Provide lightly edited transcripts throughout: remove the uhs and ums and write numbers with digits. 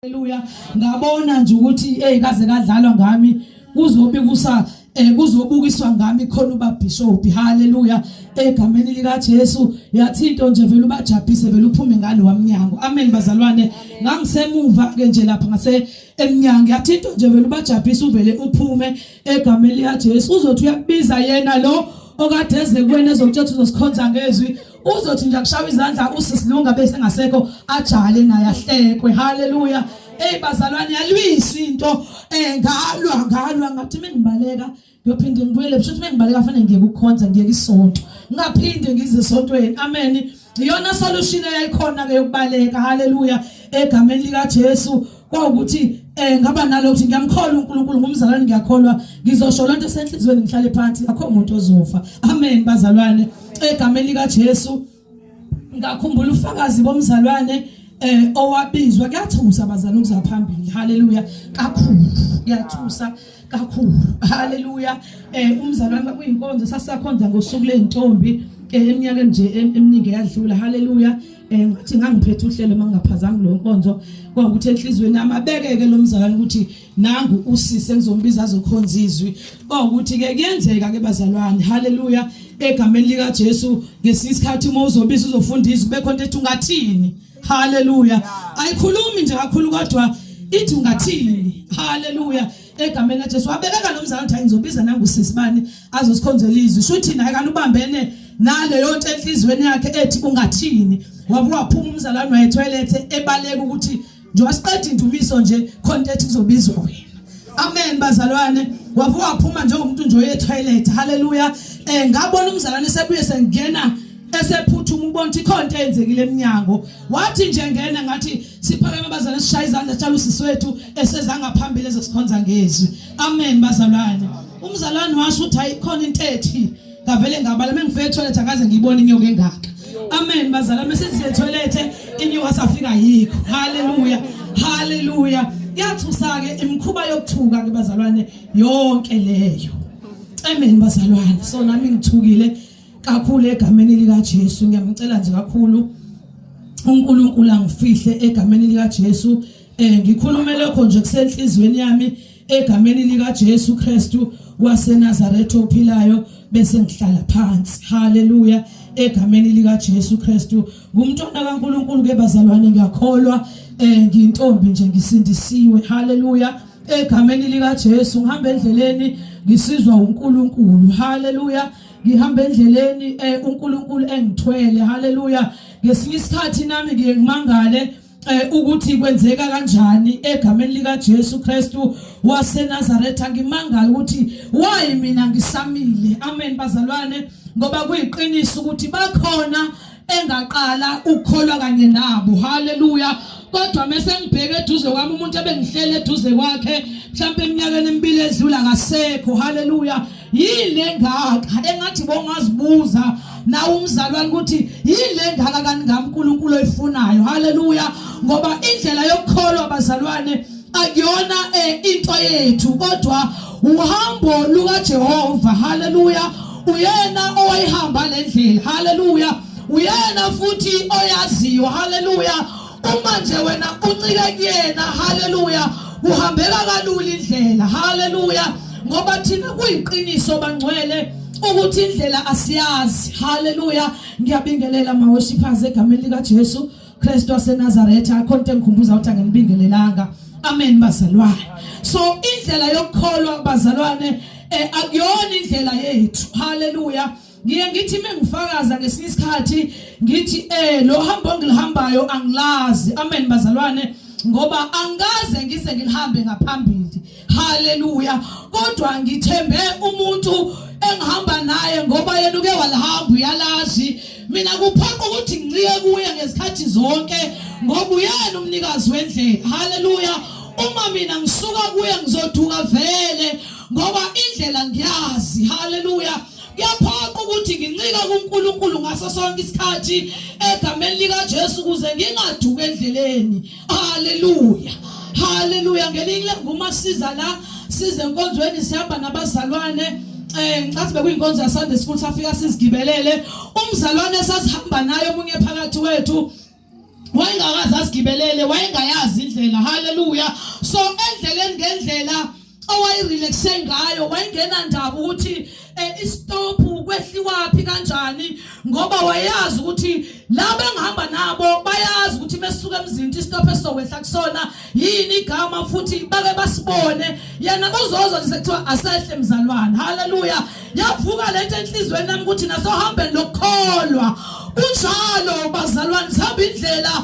Haleluya. Ngabona nje ukuthi kaze kadlalwa ngami kuzobukiswa ngami khona ubabhishophi. Haleluya. Egameni lika Jesu yathi into nje vele ubajabhise vele uphume ngani wamnyango. Amen bazalwane. Ngangisemuva ke nje lapha ngase emnyango yathi into nje vele ubajabhise uvele uphume egameni lika Jesu. Uzothi uyakubiza yena lo okade eze kuwena ezokuthetha uzosikhonza ngezwi. Uzothi nje akushawa izandla usisilunga bese ngasekho ajale naye ahlekwe. Haleluya. Bazalwane yalwisa into ngalwa ngathi mengibaleka ngiyophinde ngibuyele bisho mengibaleka kufanele ngiye kukhonza ngiye isonto ngaphinde ngize esontweni. Amen. Iyona solution eyayikhona ke yokubaleka. Haleluya. Egameni lika Jesu kwaukuthi ngaba nalo ukuthi ngiyamkholwa uNkulunkulu ngumzalwane ngiyakholwa ngizosho lonto esenhlizweni ngihlale phansi akho umuntu ozofa. Amen bazalwane. Egameni lika Jesu ngakhumbula ufakazi bomzalwane owabizwa kuyathusa abazali ukuza phambili. Haleluya. Kakhulu kuyathusa kakhulu. Haleluya. Umzalwane kuyinkonzo sasisakhonza ngosuku lentombi eminyakeni nje eminingi yadlula. Haleluya. Ngathi ngangiphethe uhlelo mangingaphazanga lo nkonzo kwaukuthi enhlizweni amabekeke lo mzalwane ukuthi nangu usise ngizombiza azokhonza izwi. Kwaukuthi ke kuyenzeka ke bazalwane. Haleluya. Egameni lika Jesu ngesikhathi uma uzobiza uzofundisa bekhonto ethi ungathini. Haleluya. Ayikhulumi nje kakhulu kodwa ithi ungathini. Haleluya. Egameni la Jesu wabekeka lo mzalwane ukuthi ngizobiza nangu sisibani azosikhonzela izwi. Shuthi naye kanti ubambene nale yonke enhlizweni yakhe ethi ungathini. Wavuka phuma umzalwane wayetoilet ebaleka ukuthi nje wasiqeda indumiso nje khonto ethi kuzobizwa wena. Amen bazalwane. Wavuka phuma njengomuntu nje oye toilet. Haleluya. Ngabona umzalwane sebuye sengena esephuthuma ubona ukuthi ikhonto eyenzekile eminyango. Wathi nje ngena ngathi siphakeme bazalwane sishaya izandla tshala usiswethu esezanga phambili ezosikhonza ngezwi. Amen bazalwane. Umzalwane washo ukuthi ayikhona into ethi ngavele ngabala mengifike toilet akaze ngiyibone inyoka engaka. Amen bazalwane. Mesize toilet inyoka safika yikho. Haleluya. Haleluya. Yathusa ke imkhuba yokuthuka ke bazalwane yonke leyo. Amen bazalwane. So nami ngithukile kakhulu egameni lika Jesu. Ngiyamcela nje kakhulu uNkulunkulu angifihle egameni lika Jesu. Ngikhulume lokho nje kusenhlizweni yami egameni lika Jesu Kristu waseNazaretha ophilayo bese ngihlala phansi. Haleluya. Egameni lika Jesu Kristu ngumntwana kaNkulunkulu ke bazalwane ngiyakholwa ngiyintombi nje ngisindisiwe. Haleluya. Egameni lika Jesu ngihamba endleleni ngisizwa uNkulunkulu. Haleluya. Ngihamba endleleni uNkulunkulu engithwele. Haleluya. Ngesinye isikhathi nami ngiye ngimangale ukuthi kwenzeka kanjani egameni lika Jesu Kristu waseNazaretha. Ngimangala ukuthi why mina ngisamile. Amen bazalwane. Ngoba kuyiqiniso ukuthi bakhona engaqala ukukholwa kanye nabo. Haleluya. Kodwa mase ngibheke eduze kwami umuntu ebengihlele eduze kwakhe mhlawumbe eminyakeni emibili edlula ngasekho. Haleluya. Yile ngaka engathi bongazibuza na umzalwane ukuthi yile ngaka kani ngaMkulunkulu oyifunayo. Haleluya. Ngoba indlela yokukholwa bazalwane akuyona into yethu kodwa uhambo luka Jehova. Haleluya. Uyena owayihamba lendlela. Haleluya. Uyena futhi oyaziyo. Haleluya. Uma nje wena uncike kuyena. Haleluya. Uhambeka kalula indlela. Haleluya. Ngoba thina kuyiqiniso bangcwele ukuthi indlela asiyazi. Haleluya. Ngiyabingelela ama worshipers egameni lika Jesu Kristu waseNazaretha. Akhonto engikhumbuza ukuthi angibingelelanga. Amen bazalwane. So indlela yokukholwa bazalwane akuyona indlela yethu. Haleluya. Ngiye ngithi mengifakaza ngesinye isikhathi ngithi lo hambo engilihambayo angilazi. Amen bazalwane. Ngoba angaze ngize ngilihambe ngaphambili. Haleluya. Kodwa ngithembe umuntu engihamba naye ngoba yena uke walihamba uyalazi. Mina kuphoqa ukuthi ngincike kuye ngesikhathi zonke ngoba uyena umnikazi wendlela. Haleluya. Uma mina ngisuka kuye ngizoduka vele ngoba indlela ngiyazi. Haleluya. Kuyaphoqa ukuthi ngincika kuNkulunkulu ngaso sonke isikhathi egameni lika Jesu kuze ngingaduka endleleni. Haleluya. Haleluya. Ngelinye nguma siza la size enkonzweni sihamba nabazalwane ngicathi bekuyinkonzo ya Sunday school safika sizigibelele umzalwane sasihamba naye omunye phakathi wethu wayengakazi asigibelele, wayengayazi indlela. Hallelujah. So endleleni ngendlela owayirelaxe ngayo, wayengena ndaba ukuthi istop kwehliwaphi kanjani, ngoba wayazi ukuthi laba engihamba nabo bayazi ukuthi mesuka emzini istop esizowehla kusona yini igama, futhi bake basibone yena kuzozo nje sekuthiwa asehle mzalwane. Hallelujah. Yavuka lento enhlizweni nami ukuthi nasohambe lokholwa. Kunjalo bazalwane, sihamba indlela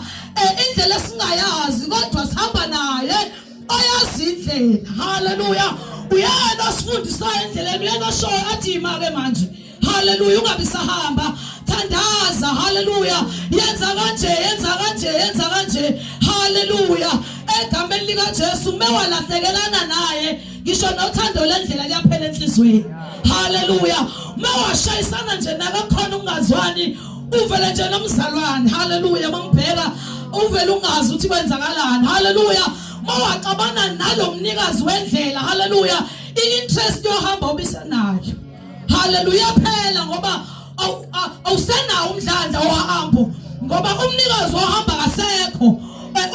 indlela esingayazi kodwa sihamba naye oyazi indlela. Hallelujah. Uyena osifundisa endleleni, uyena oshoyo athi imake manje. Hallelujah. Ungabi sahamba, thandaza. Hallelujah. Yenza kanje, yenza kanje, yenza kanje. Hallelujah. Egameni lika Jesu mewalahlekelana naye, ngisho nothando lendlela liyaphela enhlizweni. Hallelujah. Mewashayisana nje nakakhona ungazwani, uvele nje nomzalwane. Hallelujah. Mangibheka uvele ungazi ukuthi kwenzakalani. Hallelujah. Mawaqabana nalo mnikazi wendlela. Hallelujah. I-interest yohamba ubisenayo. Hallelujah. Phela ngoba awusenawo umdlandla ohambo, ngoba umnikazi ohamba kasekho,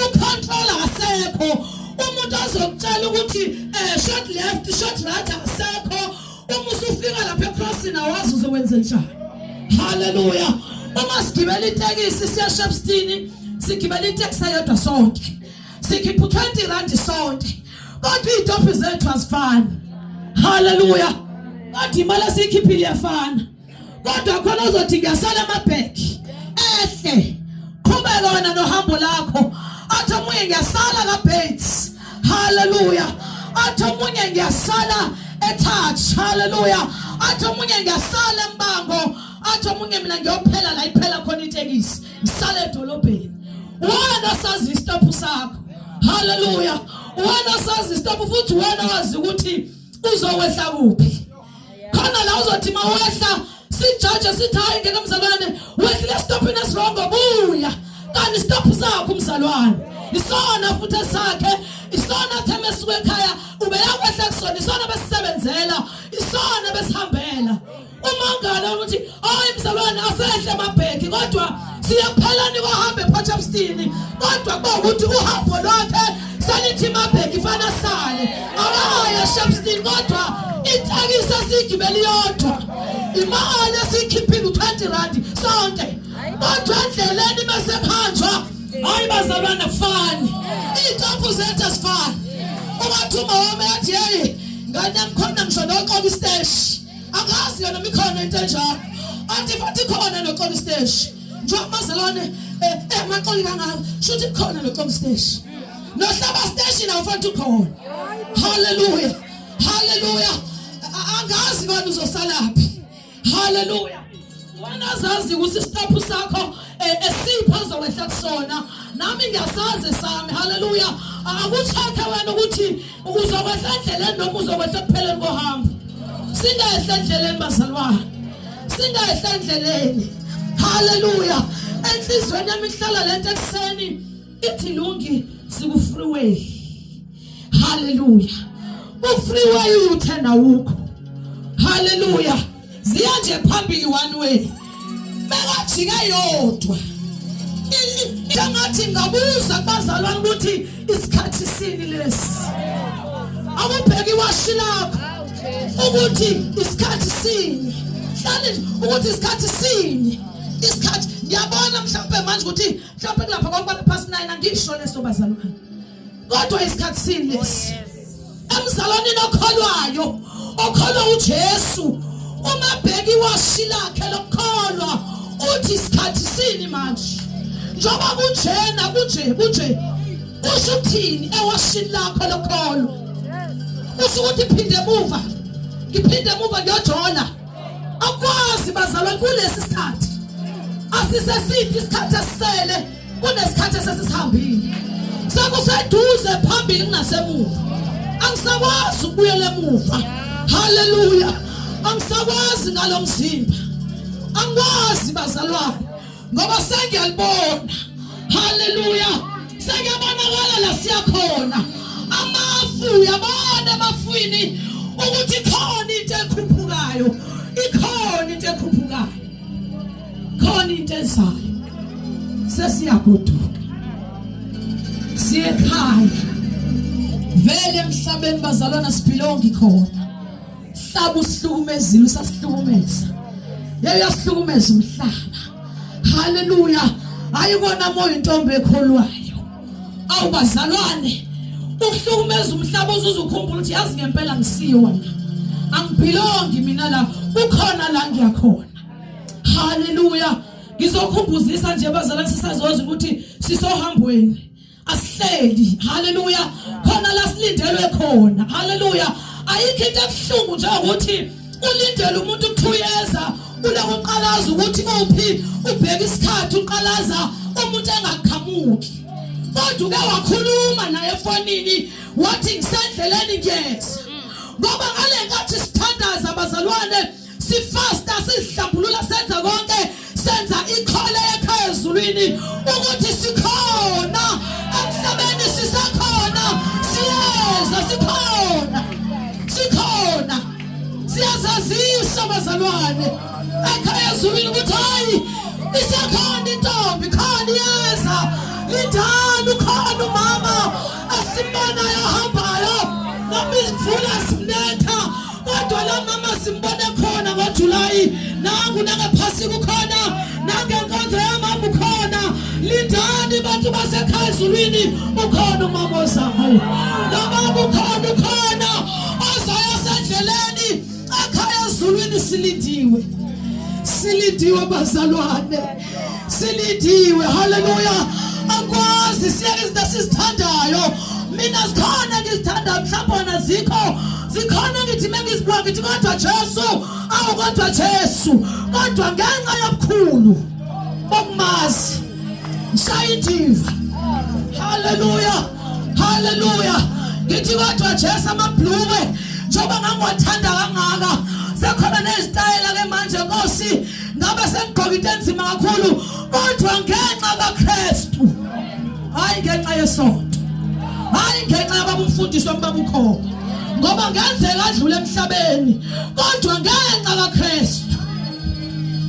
ucontroller kasekho, umuntu azokutshela ukuthi short left short right kasekho. Uma usufika lapha ecrossing awazi uzokwenza njani. Hallelujah. Uma sigibela itekisi siya Shepstone, sigibela itaxi yodwa sonke, sikhipha 20 rand sonke, kodwa idopi zethu azifani. Hallelujah. Kodwa imali sikhiphile iyafana, kodwa khona uzothi ngiyasala amabheki ehle, qhubeka wena nohambo lakho. Athi omunye ngiyasala kaBates. Hallelujah. Athi omunye ngiyasala eTouch. Hallelujah. Athi omunye ngiyasala eMbango. Athi omunye mina ngiyophela la iphela khona itekisi, ngisale edolobheni. Wena sazi istop sakho. Hallelujah. Wena sazi istop, futhi wena wazi ukuthi uzowehla kuphi. Khona la uzothi mawehla sijudge sithi hayi ngeke mzalwane wehlile stopini esirongo, buya kanti stop sakho mzalwane isona futhi esakhe, isona theme esuke ekhaya ubeyakwehla kusona, isona besisebenzela, isona besihambela. Uma ungala ukuthi hayi mzalwane asehle amabheki, kodwa siyaphelani kwahambe ePortchefstroom, kodwa kuba ukuthi uhambo lwakhe salithi amabheki fana sale akaya Shepstone, kodwa itakisi sigibeli yodwa imali esikhiphile 20 rand sonke, kodwa endleleni besekhanjwa hayi bazalwane kufani, izinto zethu asifani. Ungathuma wami yathi hey ngane mkhona ngisho noqoka istage, akazi yona mikhona into enjalo, athi futhi khona noqoka istage njengoba bazalwane maqoki kangaka shuthi khona noqoka istage, nohlaba station awufanele ukhona. Hallelujah. Hallelujah. Angazi kodwa uzosalaphi. Hallelujah. Wena zazi ukuthi istop sakho esipho uzowehla kusona, nami ngiyasazi sami. Hallelujah. Akuthakhe wena ukuthi uzowehla endleleni noma uzowehla kupheleni kohambo. Singehla endleleni bazalwane, singehla endleleni. Hallelujah. Enhlizweni yami ihlala lento ekseni ithi lungi siku-freeway. Hallelujah. U-freeway uthena wukho. Hallelujah. Ziya nje phambili one way, bekajika yodwa. Njengathi ngabuza kubazalwane ukuthi isikhathi sini lesi, akubheki iwashi lakho ukuthi isikhathi sini, hlale ukuthi isikhathi sini. Isikhathi ngiyabona mhlawumbe manje ukuthi mhlawumbe kulapha kwa9 angisho leso bazalwane, kodwa isikhathi sini lesi. Emzalwaneni okholwayo, okholwa uJesu, uma bheki iwashi lakhe lokholwa uthi isikhathi sini manje, njoba kunjena kunje kusho uthini ewashini lakho lokholwa? Kusho ukuthi phinde emuva, ngiphinde emuva ngiyojola. Akwazi bazalwane kulesi sikhathi asisesithi isikhathi esisele kunesikhathi esesihambile, sekuseduze phambili kunasemuva. Angisakwazi ukubuyela emuva. Hallelujah. Angisakwazi ngalo mzimba, angikwazi bazalwane, ngoba sengiyalibona. Hallelujah. Sengiyabonakala la siyakhona amafu, yabona emafwini ukuthi khona into ekhuphukayo, ikhona into ekhuphukayo, khona into ezayo, sesiyagoduka. siyekhaya vele emhlabeni bazalwana siphilonke khona hlaba usihlukumezile usasihlukumeza yayasihlukumeza umhlaba haleluya ayibona moya intombi ekholwayo awubazalwane ukuhlukumeza umhlaba uzukhumbula ukuthi yazi ngempela ngisiyo angiphilongi mina la ukhona la ngiyakhona haleluya ngizokhumbuzisa nje bazalwane sisazoza ukuthi sisohambweni asihleli haleluya khona la silindelwe khona haleluya ayikho into ebuhlungu nje ukuthi ulindele umuntu ukuthuyeza ulokuqalaza ukuthi uphi ubheka isikhathi uqalaza umuntu engaqhamuki kodwa uke wakhuluma naye efonini wathi ngisendleleni ngiyeza ngoba ngale nkathi sithandaza abazalwane sifasta sihlambulula senza konke senza ikhole ekhaya ezulwini ukuthi sikhona emhlabeni sisakhona siyeza sikhona siyazazisa abazalwane ekhaya ezulwini ukuthi hayi isakhona intombi khona iyeza lindani ukhona umama asibonayo ahambayo noma izivula simnetha kodwa la mama simbone khona ngoJulayi nangu nangaphasi kukhona nangenkonzo yamama ukhona lindani bantu basekhaya ezulwini ukhona umama ozayo noma ukhona ozayo sendleleni ekhaya ezulwini silindiwe bazalwane silindiwe haleluya akwazi siyeke izinto sizithandayo mina zikhona ngizithanda mhlawumbe zikhona ngithi mengizibona ngithi kodwa Jesu kodwa ngenxa yobukhulu bokumazi ngishayindiva haleluya ngithi kodwa Jesu amabhluke njengoba ngangiwathanda kangaka sekhona nezitayela ke manje Nkosi ngabe sengigqoka into enzima kakhulu kodwa ngenxa kaKristu hayi ngenxa yesonto hayi ngenxa yabamfundisi wababukho ngoba ngenzeka adlule emhlabeni kodwa ngenxa kaKristu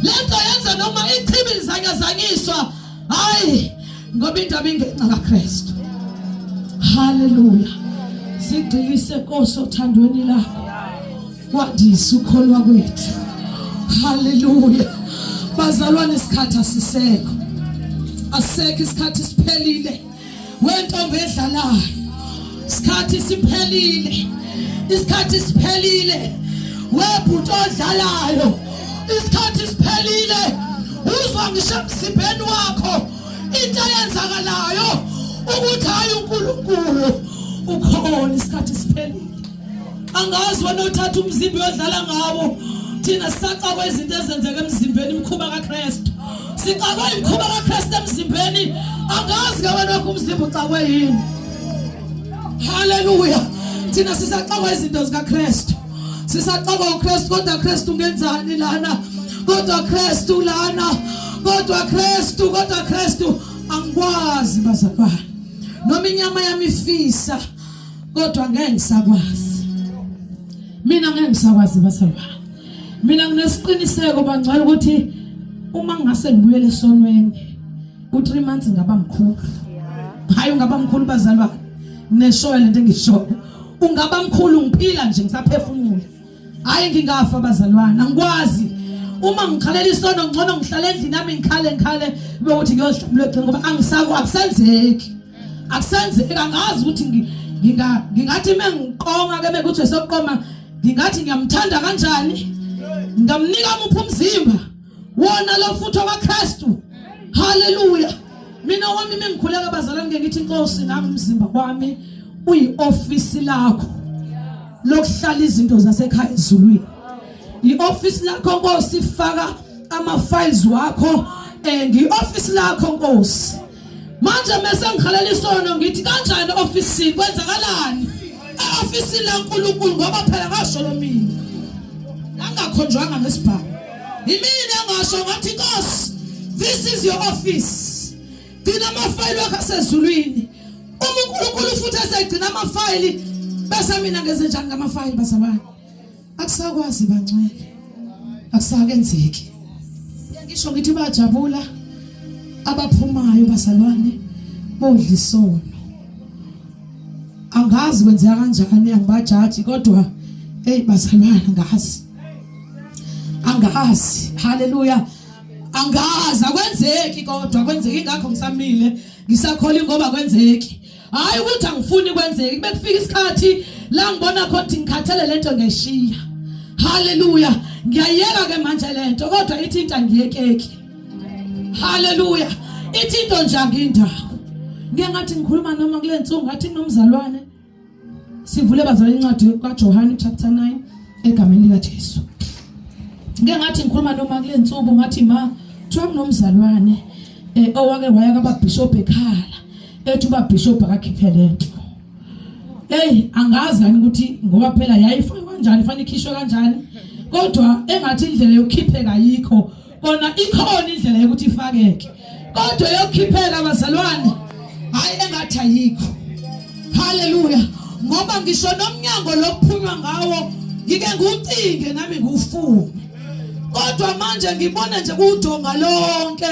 lento yenza noma ichibi lizanyazanyiswa hayi ngoba indaba ingenxa kaKristu haleluya sigxilise Nkosi othandweni lakho kwandisa ukholwa kwethu haleluya bazalwane isikhathi asisekho isikhathi siphelile wentombi edlalayo isikhathi siphelile webhuti odlalayo isikhathi siphelile uzwa ngisho emzimbeni wakho into eyenzakalayo ukuthi hayi uNkulunkulu ukhona isikhathi siphelile angazi wena uthatha umzimba oyodlala ngawo thina sisaqa kwezinto ezenzeka emzimbeni imkhuba kaKristu siqaqwa imkhuba kaKristu emzimbeni angazi ke wena umzimba uqaqwe yini haleluya thina sisaqa kwezinto zikaKristu sisaqa ngoKristu kodwa Kristu ungenzani lana kodwa Kristu lana kodwa Kristu angikwazi bazalwane noma inyama yami ifisa kodwa ngeke ngisakwazi mina ngeke ngisakwazi bazalwane mina nginesiqiniseko bangcwele ukuthi uma ngase ngibuyele esonweni u3 months ngaba mkhulu hayi ungaba mkhulu bazalwane neshoyo lento engishoyo ungaba mkhulu ngiphila nje ngisaphefumula hayi ngingafa bazalwane angikwazi uma ngikhalela isono ngcono ngihlala endlini nami ngikhale bekuthi ngiyodlula eqingo ngoba akusenzeki angazi ukuthi ngingathi mengiqonga ke bekuthi esoqoma ngingathi ngiyamthanda kanjani ngamnika umuphi umzimba wona lo futho kaKristu haleluya mina wami mengikhuleka bazalwane ngeke ngithi Nkosi nami umzimba wami uyi-office lakho lokuhlala izinto zasekhaya ezulwini i-office lakho Nkosi faka ama-files wakho ngi-office lakho Nkosi manje mase ngikhalela isono ngithi kanjani office kwenzakalani e-office laNkulunkulu ngoba phela ngasho lo mina angakhonjwanga ngesibhamu imina ngasho ngathi Nkosi this is your office gcina amafayili wakho asezulwini uNkulunkulu futhi esegcina amafayili bese mina ngenze njani ngamafayili basabani akusakwazi bangcwele akusakenzeki ngisho ngithi bajabula abaphumayo basalwane bodla isono angazi kwenzeka kanjani angibajaji kodwa bazalwane angazi haleluya angazi akwenzeki kodwa kwenzeki ingakho ngisamile ngisakhola ngoba kwenzeki hayi ukuthi angifuni kwenzeki kube kufika isikhathi la ngibona khona ukuthi ngikhathele lento ngeshiya haleluya ngiyayeka ke manje lento kodwa ithinta ngiyekeki haleluya ithinto nje angindawo ngiyangathi ngikhuluma noma kule nsuku ngathi nomzalwane sivule bazalwane incwadi kaJohane chapter 9 egameni likaJesu ngiyangathi ngikhuluma noma kule nsuku ngathi ma kuthiwa kunomzalwane owake waya kababishop ekhala ethi ubabishop akakhiphe lento angazi ngani ukuthi ngoba phela yayifuna kanjani fanele ikhishwe kanjani kodwa engathi indlela yokukhipheka ayikho kona ikhona indlela yokuthi ifakeke kodwa yokukhipheka abazalwane hayi engathi ayikho haleluya ngoba ngisho nomnyango lokuphunywa ngawo ngike ngucinge nami ngufune kodwa manje ngibona nje kudonga lonke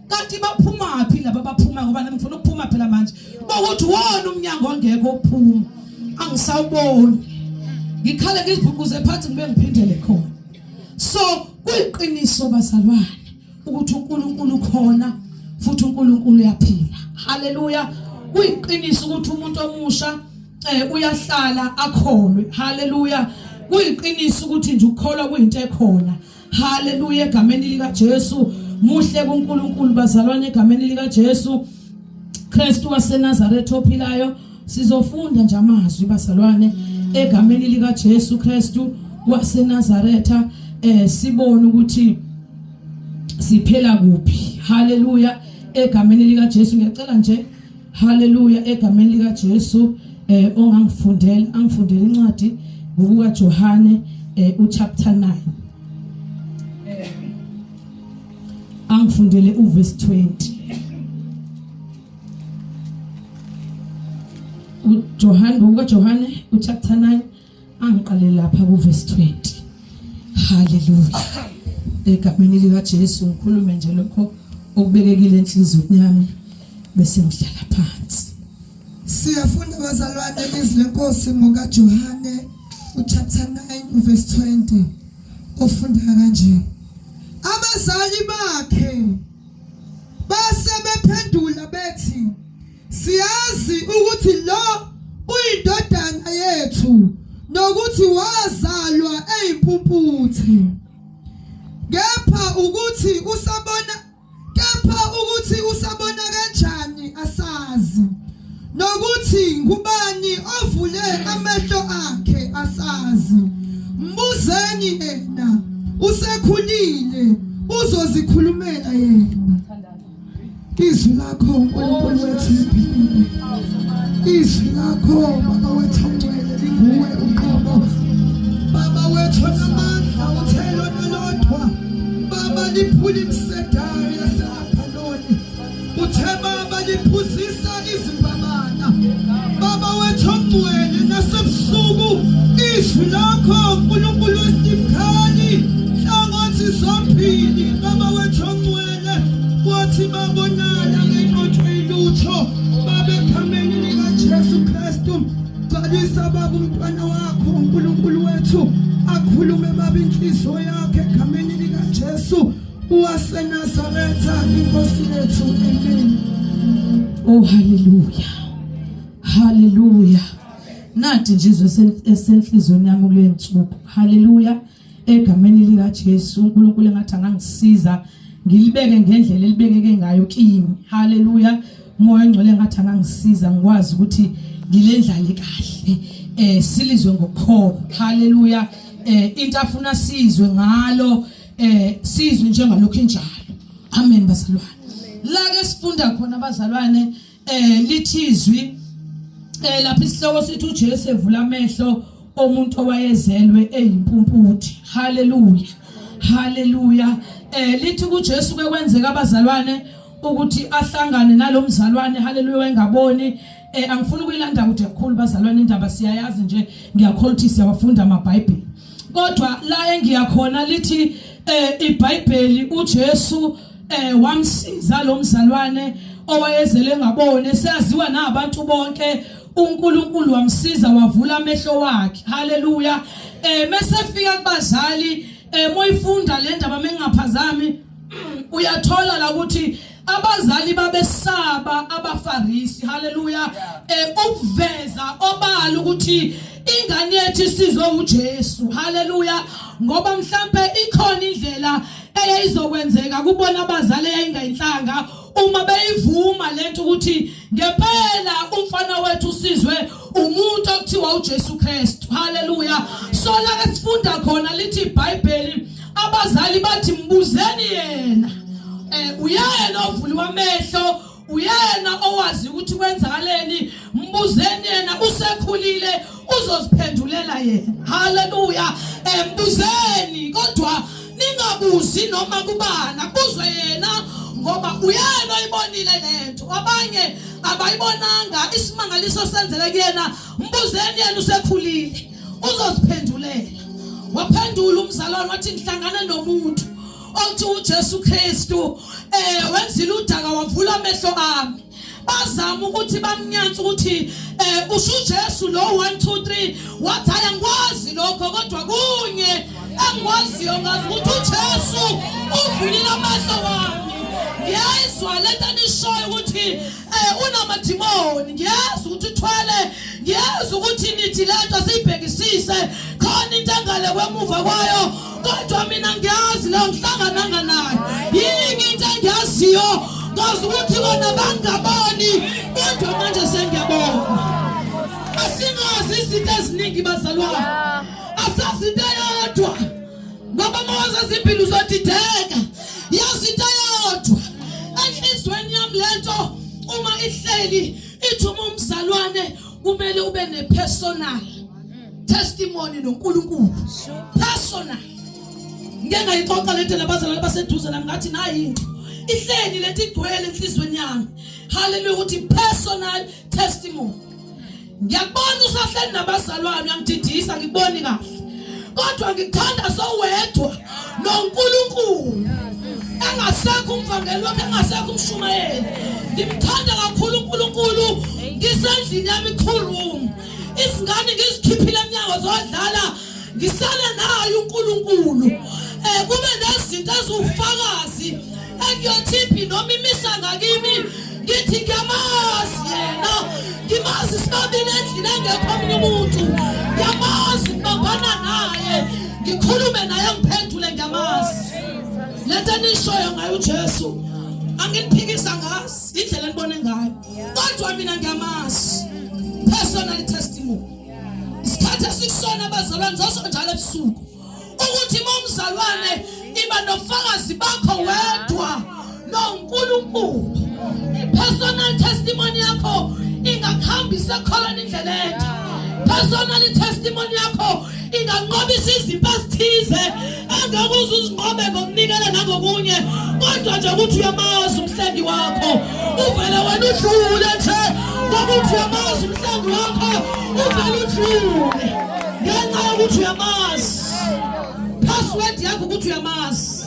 kanti baphuma phi laba baphuma ngoba nami ngifuna ukuphuma phela manje ukuthi wona umnyango ongeke uphuma angisawuboni ngikhale ngizibhukuze phansi ngibe ngiphindele khona so kuyiqiniso bazalwane ukuthi uNkulunkulu ukhona futhi uNkulunkulu uyaphila haleluya kuyiqiniso ukuthi umuntu omusha uyahlala akholwe haleluya kuyiqiniso ukuthi nje ukukholwa kuyinto ekhona haleluya egameni lika Jesu muhle kuNkulunkulu bazalwane egameni lika Jesu Kristu waseNazaretha ophilayo sizofunda nje amazwi bazalwane egameni lika Jesu Kristu waseNazaretha sibone ukuthi siphela kuphi haleluya egameni lika Jesu ngiyacela nje haleluya egameni lika Jesu ongangifundela angifundela incwadi ngokuka Johane uchapter 9 angifundele uverse 20 uJohane ngokuka Johane uchapter 9 angiqale lapha kuverse 20 haleluya egameni lika Jesu ngikhulume nje lokho okubekekile enhliziyweni yami bese ngihlala phansi siyafunda bazalwane izwi lenkosi ngoka Johane uchapter 9 verse 20 ofunda kanje abazali bakhe base bephendula bethi siyazi ukuthi lo uyindodana yethu nokuthi wazalwa eyimpumputhe kepha ukuthi usabona kanjani asazi nokuthi ngubani ovule amehlo akhe asazi mbuzeni yena usekhulile uzozikhulumela yena izwi lakho uNkulunkulu wethu liphile izwi lakho baba wethu ongcwele linguwe uqobo baba wethu namandla uthelo nolodwa baba liphula imsedari yasemakhaloni uthe baba liphuzisa izimbabana baba wethu ongcwele nasebusuku izwi lakho uNkulunkulu wesikhali hlangothi zombili baba wethu ongcwele wathi babonana ngengqondo ilutho baba egameni lika Jesu Kristu qalisa baba umntwana wakho uNkulunkulu wethu akhulume baba inhliziyo yakhe egameni lika Jesu waseNazaretha inkosi yethu amen oh haleluya haleluya nathi njizwe esenhlizweni yami kule nsuku haleluya egameni lika Jesu uNkulunkulu engathi angangisiza ngilibeke ngendlela elibekeke ngayo kimi haleluya moya ngcwele ngathi angangisiza ngikwazi ukuthi ngilendlale kahle silizwe ngokhoba haleluya into afuna sizwe ngalo sizwe njengalokho injalo amen bazalwane la ke sifunda khona bazalwane lithizwi lapha isihloko sithi uJesu evula amehlo omuntu owayezelwe eyimpumputhi haleluya haleluya lithi kuJesu kwenzeka abazalwane ukuthi ahlangane nalomzalwane haleluya engaboni angifuni ukuyilanda kude kakhulu bazalwane indaba siyayazi nje ngiyakholwa ukuthi siyawafunda amaBhayibheli kodwa la engiyakhona lithi iBhayibheli uJesu wamsiza lo mzalwane owayezele ngabone seyaziwa nabantu bonke uNkulunkulu wamsiza wavula amehlo wakhe. Haleluya. Mesefika kubazali moyifunda le ndaba mengaphazami uyathola la ukuthi abazali babesaba abafarisi. Haleluya. Ukuveza obala ukuthi ingane yethu isizwe uJesu. Haleluya. Ngoba mhlambe ikhona indlela eyayizokwenzeka kubona abazali eyayingayinhlanga uma beyivuma lento ukuthi ngempela umfana wethu usizwe umuntu okuthiwa uJesu Kristu. Haleluya. So la sifunda khona lithi iBhayibheli abazali bathi mbuzeni yena. Uyena ovuliwa amehlo, uyena owazi ukuthi kwenzakaleni, mbuzeni yena, usekhulile uzoziphendulela yena. Haleluya. Mbuzeni kodwa ningabuzi noma kubana, buzwe yena ngoba uyena oyibonile lento. Abanye abayibonanga isimangaliso senzele kuyena, mbuzeni yena usekhulile uzoziphendulela. Waphendula umzalwane wathi ngihlangana nomuntu othi uJesu Kristu wenzile udaka wavula amehlo ami. Bazama ukuthi bamnyanze ukuthi usho uJesu lo 1 2 3 wathi ayangikwazi lokho kodwa kunye engikwaziyo ngazi ukuthi uJesu uvulile amehlo wami. Ngiyazwa lento nishoyo ukuthi unamadimoni, ngiyazwa ukuthi uthwele, ngiyazwa ukuthi nithi lento siyibhekisise khona into engale kwemuva kwayo kodwa mina ngiyazi lo ngihlangananga nayo. Yini into engiyaziyo ngazi ukuthi kona bangaboni kodwa manje sengiyabona. Asingazi izinto eziningi bazalwane, asazi into yodwa ngoba mawaza impilo uzodideka. Yazi into yodwa enhlizweni yami lento uma ihleli ithuma umzalwane kumele ube nepersonal testimony noNkulunkulu. Personal. Ngeke ngayixoxa lento labazalwane baseduze nami ngathi nayi ihleli lento igcwele enhlizweni yami. Haleluya ukuthi personal testimony. Ngiyabona usahleli nabazalwane uyangididisa ngiboni kahle. Kodwa ngikuthanda sowedwa noNkulunkulu. Engasekho umvangeli wakhe, engasekho umshumayeli. Ngimthanda kakhulu uNkulunkulu. Ngisendlini yami ikhulumo. Izingane ngizikhiphile eminyango zodlala. Ngisale nayo uNkulunkulu. Kube nezinto ezufakazi engiyothiphi noma imisa ngakimi ngithi ngiyamazi yena. Ngimazi sibabile endlini engekho omunye umuntu. Ngiyamazi ngibambana naye. Ngikhulume naye ngiphendule ngiyamazi. Lento nishoyo ngayo uJesu anginiphikisa ngazi indlela enibone ngayo kodwa mina ngiyamazi. Personal testimony. Isikhathi esikusona abazalwane njalo ebusuku ukuthi momzalwane iba nofakazi bakho wedwa noNkulunkulu. Personal testimony yakho ingakhambisa khona indlela ethu. Personal testimony yakho inganqobisa izimpi ezithize engeke uzinqobe ngokunikela nangokunye kodwa nje ukuthi uyamazi umhlengi wakho. Uvele wena udlule nje ngokuthi uyamazi umhlengi wakho. Uvele udlule ngenxa yokuthi uyamazi. Password yakho ukuthi uyamazi.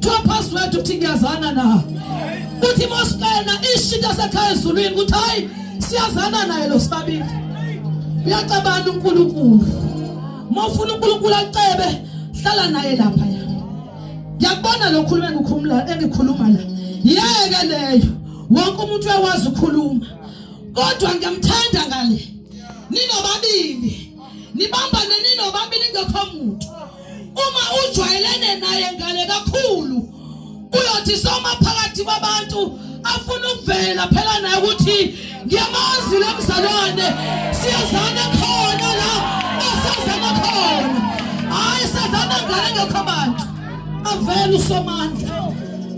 Thola password ukuthi ngiyazana na. Uthi mosifena ishita sekhaya ezulwini ukuthi hayi siyazana naye lo sibabili. Uyacabana uNkulunkulu. Mawufuna uNkulunkulu acebe hlala naye lapha ya. Ngiyabona lo khuluma engikhuluma la. Yeke leyo. Wonke umuntu uyawazi ukukhuluma. Kodwa ngiyamthanda ngale. Ninobabili. Nibambane ninobabili ngekho umuntu. Uma ujwayelene naye ngale kakhulu uyothi soma phakathi kwabantu afuna ukuvela phela naye ukuthi ngiyamazi lemzalwane siyazana khona la asazana khona. Hayi sazana ngale ngekho abantu. Avela uSomandla.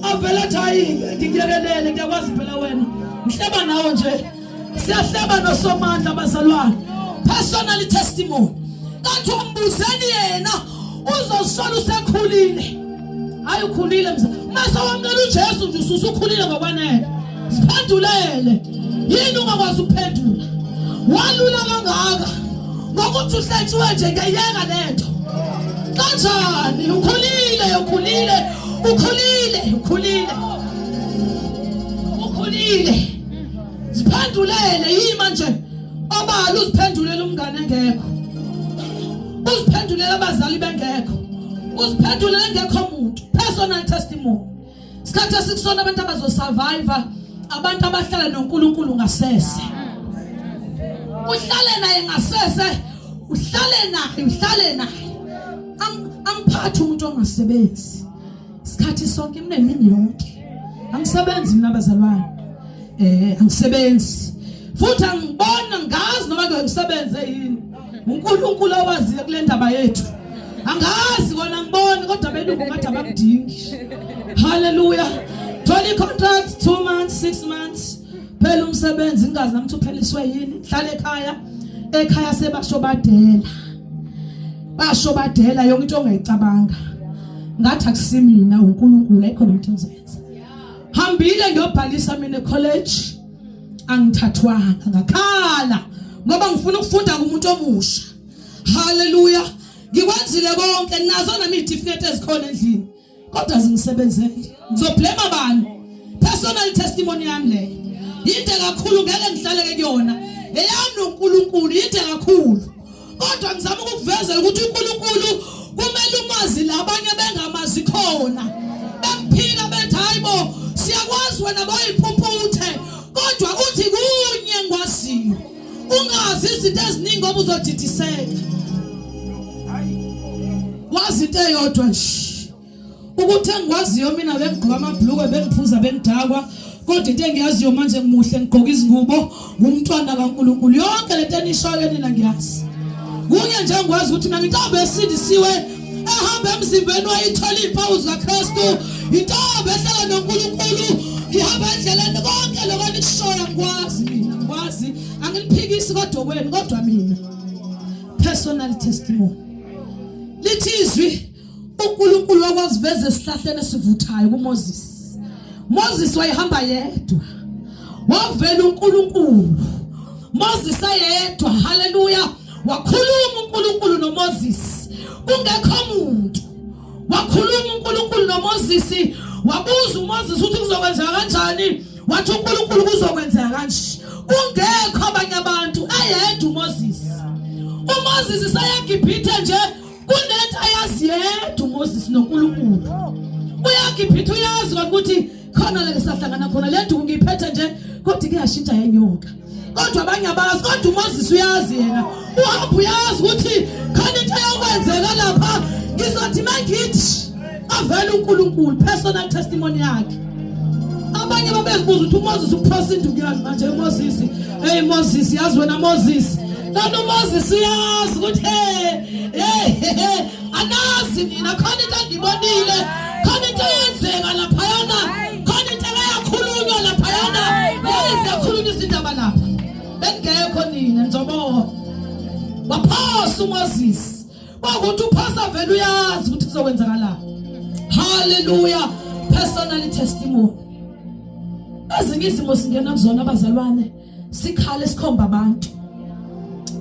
Avela thayi ngikuyekelele ngiyakwazi phela wena. Ngihleba nawe nje. Siyahleba noSomandla abazalwane. Personal testimony. Kanti umbuzeni yena uzosola usekhulile. Hayi ukhulile mzalwane. Mase wamkela uJesu nje usukhulile ngokwanele. Siphendulele. Yini ungakwazi ukuphendula? Walula kangaka. Ngokuthi uhlethiwe nje ngiyeka lento. Kanjani? Ukhulile. Siphendulele yima nje. obala uziphendulela umngane engekho, uziphendulela abazali bengekho, uziphendulela engekho umuntu. Personal testimony. Isikhathi esikusona abantu abazosurvive, abantu abahlala noNkulunkulu ngasese. Uhlale naye ngasese, uhlale naye. Angiphathi umuntu ongasebenzi. Isikhathi sonke imini yonke. Angisebenzi mina abazalwane. Angisebenzi. Futhi angibona ngazi noma ngisebenze yini. uNkulunkulu owaziyo kule ndaba yethu. Angazi kona ngiboni kodwa belungu ngathi abakudingi. Hallelujah. 20 contracts, 2 months, 6 months. Phela umsebenzi ingazi nami upheliswe yini. Hlala ekhaya sebashobadela. Bashobadela yonke into ongayicabanga. Ngathi akusimina uNkulunkulu ayikho umuntu engizenza. Hambile ngiyobhalisa mina ecollege. Angithathwanga ngakhala ngoba ngifuna ukufunda kumuntu omusha. Hallelujah. Ngikwenzile konke nazo nami izitifiketi ezikhona endlini kodwa zingisebenzele. Ngizoblame abantu. Personal testimony yami le. Yinde kakhulu ngeke ngihlale kuyona. Eyami uNkulunkulu yinde kakhulu. Kodwa ngizama ukukuvezela ukuthi uNkulunkulu kumele umazi labanye bengamazi khona. Bemphika bethi hayibo siyakwazi wena boyiphuphuthe kodwa uthi kunye engikwaziyo. Ungazi izinto eziningi ngoba uzodidiseka. Wazi into eyodwa nje. Ukuthi engikwaziyo mina bengigqoka amabhlukwe bengiphuza bengidakwa kodwa into engiyaziyo manje ngimuhle ngigqoka izingubo ngumntwana kaNkulunkulu. Yonke lento enishoyo nina ngiyazi. Kunye nje ngikwazi ukuthi mina intombi esindisiwe ehamba emzimbeni wayithola impawu zikaKristu, intombi ehlala noNkulunkulu, ngihamba endleleni konke lokho nikushoya ngikwazi. Angiliphikisi kodwa kwenu kodwa mina. Personal testimony. Lithi izwi uNkulunkulu wakwaziveza esihlahleni esivuthayo kuMoses. Moses wayehamba yedwa. Wavela uNkulunkulu. Moses ayedwa. Hallelujah. Wakhuluma uNkulunkulu noMoses. Kungekho umuntu. Wakhuluma uNkulunkulu noMoses. Wabuza uMoses ukuthi kuzokwenzeka kanjani. Wathi uNkulunkulu kuzokwenzeka kanje. Kungekho abanye abantu ayedwa uMoses. uMoses sayagibhithe nje kunento ayazi yedwa uMoses noNkulunkulu. Uyagibhithe uyazi ukuthi khona la sahlangana khona lento ngiyiphethe nje kodwa kuyashintsha yenyoka. Kodwa abanye abazi kodwa uMoses uyazi yena. Uhamba uyazi ukuthi khona into eyokwenzeka lapha ngizothi mangithi avela uNkulunkulu. Personal testimony yakhe. Abanye babezibuza ukuthi uMoses uphosa into kuyazi manje uMoses. Hey Moses yazi wena Moses. Kanti uMoses uyazi ukuthi anazi mina khona into engibonile. Khona into eyenzeka lapha yana. Khona into eyakhulunywa lapha yana. Iyakhulunywa izindaba lapha. Bengekho nina nzobo. Waphosa uMoses. Kwakuthi uphosa vele uyazi ukuthi kuzokwenzakala. Hallelujah. Personal testimony. Ezinye izimo singena kuzona abazalwane sikhale sikhomba abantu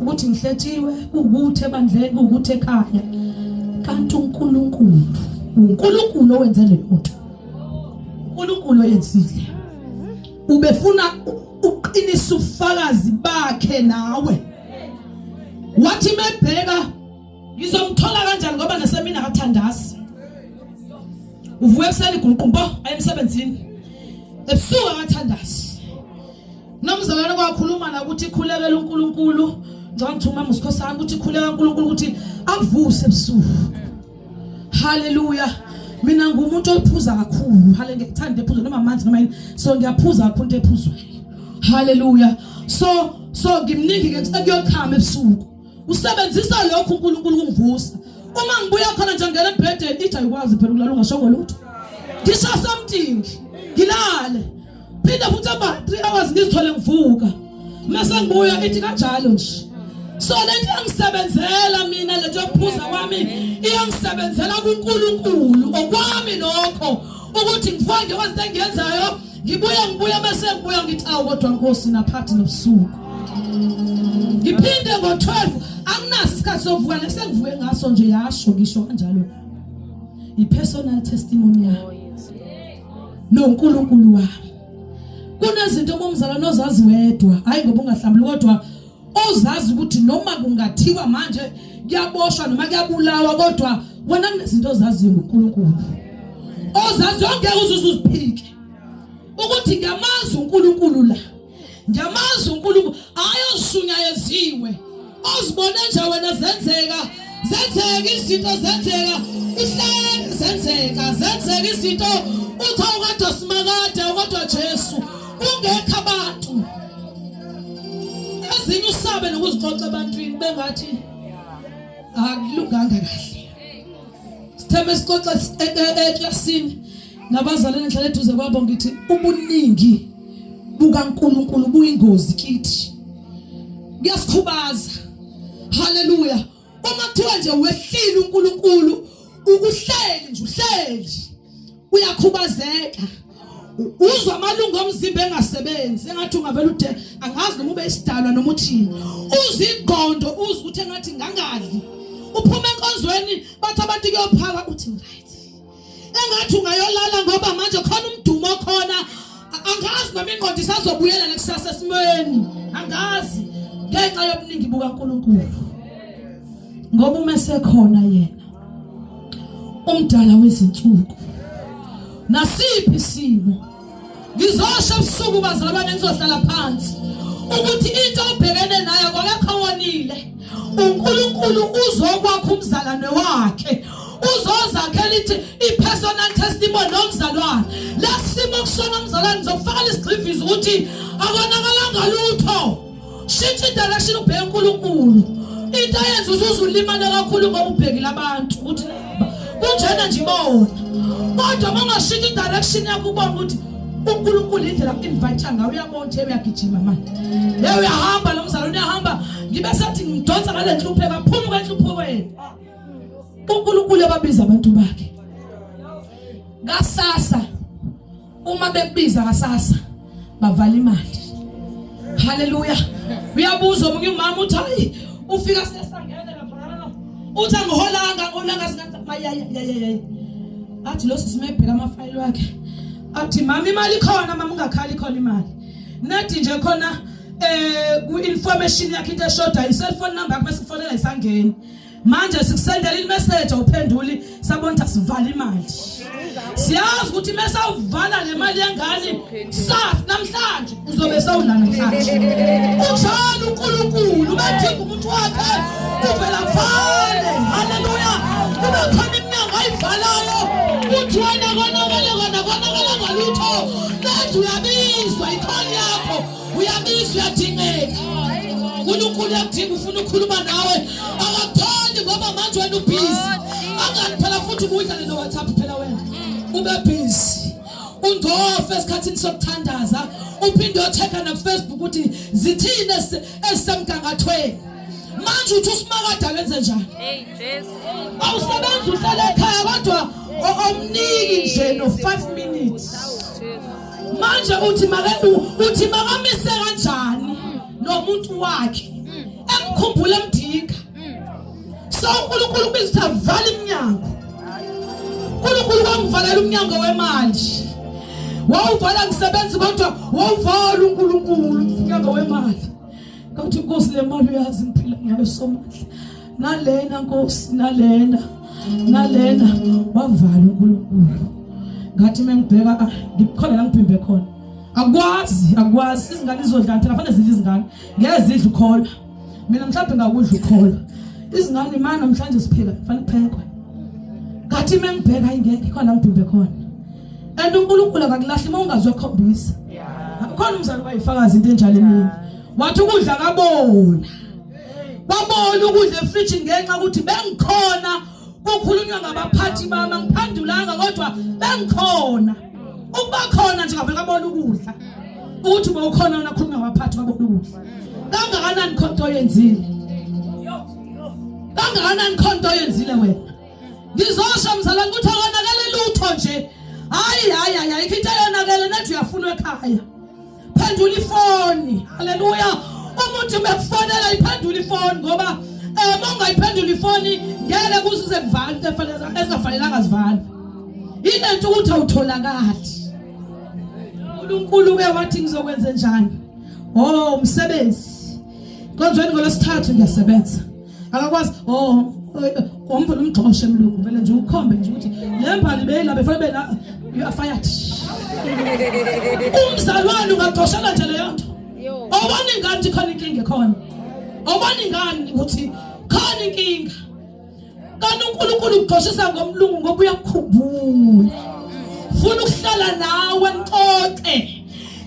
ukuthi ngihlethiwe ukuthi ebandleni ukuthi ekhaya kanti uNkulunkulu owenze le nto. uNkulunkulu oyenzile. Ubefuna uqinisa ufakazi bakhe nawe. Wathi mebheka ngizomthola kanjani ngoba nasemina akathandazi. Uvuke ekuseni iguluqumbo ayemsebenzini. Ebusuku akathandazi. Nomzalwane kwakhuluma na ukuthi ikhulekela uNkulunkulu. Ngithuma uMsikhosana ukuthi ikhuleka uNkulunkulu ukuthi avuse ebusuku. Hallelujah. Mina ngumuntu ophuza kakhulu. Hallelujah. Ngithanda ephuzo noma amanzi noma yini. So ngiyaphuza kakhulu ephuzwayo. Hallelujah. So ngimningi ke kuyokhama ebusuku. Usebenzisa lokho uNkulunkulu kungivusa. Uma ngibuya khona nje ngene ebhedeni ithi ayikwazi phela ukulala ungashongo lutho. Ngisho something. Ngilale. Phinde futhi aba 3 hours ngizithole ngivuka. Mase ngibuya ithi kanjalo nje. So lento yangisebenzela mina lento yokuphuza kwami iyangisebenzela kuNkulunkulu okwami lokho ukuthi ngifunde kwezinto engiyenzayo ngibuya bese ngibuya ngithi awu kodwa Nkosi naphathi nobusuku. Ngiphinde ngo12 anginaso isikhathi sokuvuka lesengivuke ngaso nje yasho ngisho kanjalo. I-personal testimony yakho. NoNkulunkulu wami. Kunezinto bomzalwane ozazi wedwa, hayi ngoba ungahlambuli kodwa ozazi ukuthi noma kungathiwa manje kuyaboshwa noma kuyabulawa kodwa wena kunezinto ozaziyo ngoNkulunkulu ozazi ongeke uzuziphike ukuthi ngiyamazi uNkulunkulu la ngiyamazi uNkulunkulu ayoshunyayezwe ozibone nje wena zenzeka izinto zenzeka ihlele zenzeka izinto uthi awukade simakade kodwa Jesu ungekho abantu ezinye usabe nokuzixoxa ebantwini bengathi akulunganga kahle sithembe sixoxa eklasini nabazalwane enhlala eduze kwabo ngithi ubuningi bukaNkulunkulu buyingozi kithi kuyasikhubaza haleluya uma kuthiwa nje wehlile uNkulunkulu uhleli uyakhubazeka uzwa amalungu omzimba engasebenzi engathi ungavela ude angazi noma ube isidalwa noma uthini uzingqondo uzwa ukuthi engathi ngangadli uphuma enkonzweni bathi abantu kuyophaka uthi right engathi ungayolala ngoba manje khona umdumo khona angazi noma ingqondo isazobuyela nekusasa esimweni angazi ngenxa yobuningi bukaNkulunkulu ngoba uma sekhona yena umdala wezinsuku nasiphi isimo ngizosho ebusuku bazalwane ngizohlala phansi ukuthi into obhekene nayo akekho wonile uNkulunkulu uzokwakha umzalwane wakhe uzozakhela ithi ipersonal testimony nomzalwane lasimo kusona umzalwane ngizofaka isigqivizo ukuthi akonakalanga lutho shithi direction ubheke uNkulunkulu into yenza uzulimana kakhulu ngoba ubhekile abantu ukuthi kunjena nje ibona kodwa mangashithi direction yakho ubona ukuthi uNkulunkulu indlela invite ngawe uyabona nje uyagijima manje uyahamba lo mzalwane uyahamba ngibe sathi ngidonsa ngale nhlupheko phuma kwenhlupho uNkulunkulu yababiza abantu bakhe kasasa uma bebiza kasasa bavala imali haleluya uyabuza omunye umama uthi hayi ufika sesangena lapha uthi angiholanga singathi athi lo sisimebheka amafayili wakhe athi mama imali khona mama ungakhali khona imali nathi nje khona ku-information yakhe into eshoda i-cellphone number yakho bese kufonela isangeni manje sikusendela i-message awuphenduli sabona ukuthi asivala imali siyazi ukuthi mase awuvala le mali yengane safi namhlanje uzobe sawula namhlanje unjalo uNkulunkulu bedinga umuntu wakhe uvela vale haleluya kube khona iminyango ayivalayo uthi wena konakala ngalutho nathi uyabizwa ikhona yakho uyabizwa uyadingeka uNkulunkulu uyadinga ufuna ukukhuluma nawe akathandi ngoba manje wena ubhizi angathi phela futhi ukudlala no WhatsApp phela wena ube busy ungofe esikhathini sokuthandaza uphinde uyochecka na Facebook ukuthi zithini esemgangathweni manje uthi usimakade akenze njani Jesu awusebenza uhlala ekhaya kodwa omniki nje no 5 minutes manje uthi makamise kanjani nomuntu wakhe emkhumbule emdinga so uNkulunkulu biza avala iminyango uNkulunkulu wangivalela umnyango wemali wawuvala ngisebenza kodwa wawuvala uNkulunkulu umnyango wemali ngathi Nkosi le mali uyazi ngiphila ngayo somandla nalena Nkosi nalena wavala uNkulunkulu ngathi mengibheka ngikhona la ngiphimbe khona akwazi izingane izodlana phela fanele zidle izingane ngeke zidle ukholwa mina mhlawumbe ngakudla ukholwa izingane imana namhlanje siphila fanele kuphekwe ngathi mengibheka ingeke khona ngiphimbe khona and uNkulunkulu akakulahli uma ungazokhombisa khona umzali wayifakaza into enjalo emini wathi ukudla kabona ukudla efridge ngenxa ukuthi bengikhona kukhulunywa ngabaphathi bami ngiphandulanga kodwa bengikhona ukuba khona nje ngavela kabona ukudla ukuthi bawukhona wona khuluma ngabaphathi babona ukudla kangakanani khonto yenzile wena ngizosha mzalwane ukuthi akonakele lutho nje hayi ikho yonakele nathi uyafuna ekhaya phendula ifoni haleluya umuntu mekufonela iphendula ifoni ngoba ungayiphendula ifoni ngeke kusize kuvala into ezingafanelanga zivala inento ukuthi awutholakali uNkulunkulu ke wathi ngizokwenza njani umsebenzi konzweni ngolesithathu ngiyasebenza akakwazi umfana umgxoshe emlungu vele nje ukhombe nje ukuthi le mbali beyila befana bena you are fired umzalwane ungagxoshela nje leyo nto awubani ngani khona inkinga khona awubani ngani ukuthi khona inkinga kanti uNkulunkulu ugxoshisa ngomlungu ngoba uyakhumbula ufuna ukuhlala nawe ntoke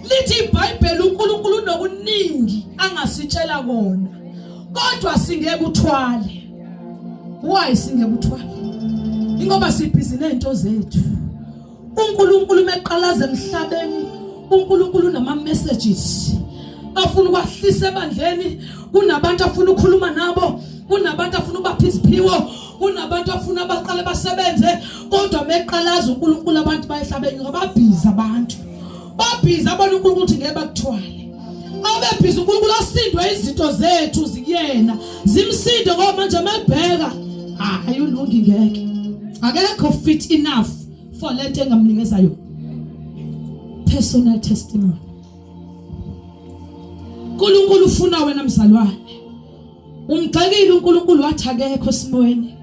lithi iBhayibheli uNkulunkulu unokuningi angasitshela kona kodwa singeke uthwale why singeke uthwale ingoba sibhizi nezinto zethu uNkulunkulu meqalaza emhlabeni uNkulunkulu unama messages afuna ukwahlisa ebandleni kunabantu afuna ukukhuluma nabo kunabantu afuna ubapha iziphiwo kunabantu afuna abaqale basebenze kodwa meqalaza uNkulunkulu abantu bayehlabeni ngoba babhiza abantu babhiza abantu uNkulunkulu uthi ngeke bakuthwale abebhiza uNkulunkulu asindwe izinto zethu zikuyena zimsinde ngoba manje mebheka hayi ulungi ngeke akekho fit enough for lento engamnikeza yona personal testimony uNkulunkulu ufuna wena mzalwane umgxekile uNkulunkulu wathi akekho simoyeni